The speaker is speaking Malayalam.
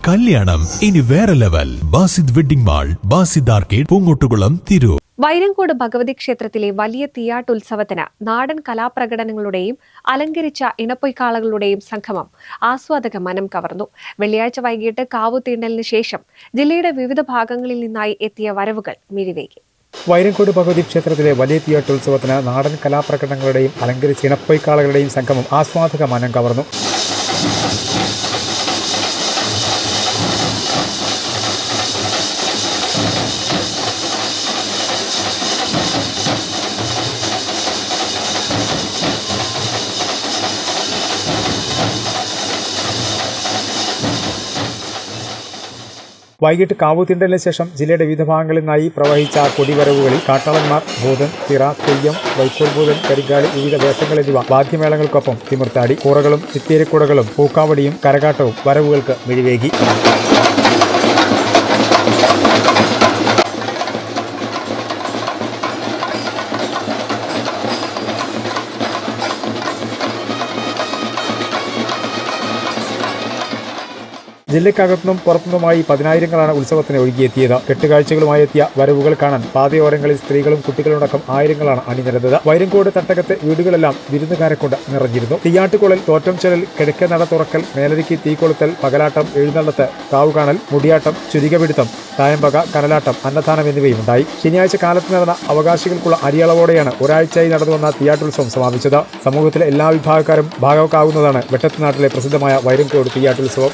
കല്യാണം ഇനി വേറെ level. Basid wedding mall, Basid arcade, Poongottukulam, Tirur. Vairankode Bhagavathi ക്ഷേത്രത്തിലെ വലിയ തീയാട്ടുത്സവത്തിന് നാടൻ കലാപ്രകടനങ്ങളുടെയും അലങ്കരിച്ച ഇണപ്പൊയ്ക്കാളകളുടെയും സംഗമം ആസ്വാദക മനം കവർന്നു. വെള്ളിയാഴ്ച വൈകിട്ട് കാവുതീണ്ടലിന് ശേഷം ജില്ലയുടെ വിവിധ ഭാഗങ്ങളിൽ നിന്നായി എത്തിയ വരവുകൾ മിഴിവേകി. വൈരങ്കോട് ഭഗവതി ക്ഷേത്രത്തിലെ വലിയ തീയാട്ടുത്സവത്തിന് നാടൻ കലാപ്രകടനങ്ങളുടെയും അലങ്കരിച്ച ഇണപ്പൊയ്ക്കാളകളുടെയും സംഗമം ആസ്വാദക മനം കവർന്നു. വൈകിട്ട് കാവുതീണ്ടലിന് ശേഷം ജില്ലയുടെ വിവിധ ഭാഗങ്ങളിൽ നിന്നായി പ്രവഹിച്ച കൊടിവരവുകളിൽ കാട്ടാളന്മാർ, ഭൂതൻ, തിറ, തെയ്യം, വൈക്കോൽ ഭൂതൻ, കരിങ്കാളി, വിവിധ വേഷങ്ങൾ എന്നിവ വാദ്യമേളങ്ങൾക്കൊപ്പം തിമിർത്താടി. കൂറകളും ചിത്തേരിക്കുടകളും പൂക്കാവടിയും കരകാട്ടവും വരവുകൾക്ക് മിഴിവേകി. ജില്ലക്കകത്തുനിന്നും പുറത്തുനിന്നുമായി പതിനായിരങ്ങളാണ് ഉത്സവത്തിന് ഒഴുകിയെത്തിയത്. കെട്ടുകാഴ്ചകളുമായി എത്തിയ വരവുകൾ കാണാൻ പാതയോരങ്ങളിൽ സ്ത്രീകളും കുട്ടികളുമടക്കം ആയിരങ്ങളാണ് അണിനിരന്നത്. വൈരങ്കോട് തട്ടകത്തെ വീടുകളെല്ലാം വിരുന്നുകാരെ കൊണ്ട് നിറഞ്ഞിരുന്നു. തീയാട്ടുകുളൽ, തോറ്റംചൊല്ലൽ, കിഴക്കേ നട തുറക്കൽ, മേലരിക്ക് തീകൊളുത്തൽ, പകലാട്ടം, എഴുന്നള്ളത്ത്, കാവുകാണൽ, മുടിയാട്ടം, ചുരികപിടുത്തം, തായമ്പക, കനലാട്ടം, അന്നദാനം എന്നിവയുണ്ടായി. ശനിയാഴ്ച കാലത്ത് നടന്ന അവകാശികൾക്കുള്ള അരിയളവോടെയാണ് ഒരാഴ്ചയായി നടന്നുവന്ന തീയാട്ടുത്സവം സമാപിച്ചത്. സമൂഹത്തിലെ എല്ലാ വിഭാഗക്കാരും ഭാഗമാക്കാവുന്നതാണ് വെട്ടത്തുനാട്ടിലെ പ്രസിദ്ധമായ വൈരങ്കോട് തീയാട്ടുത്സവം.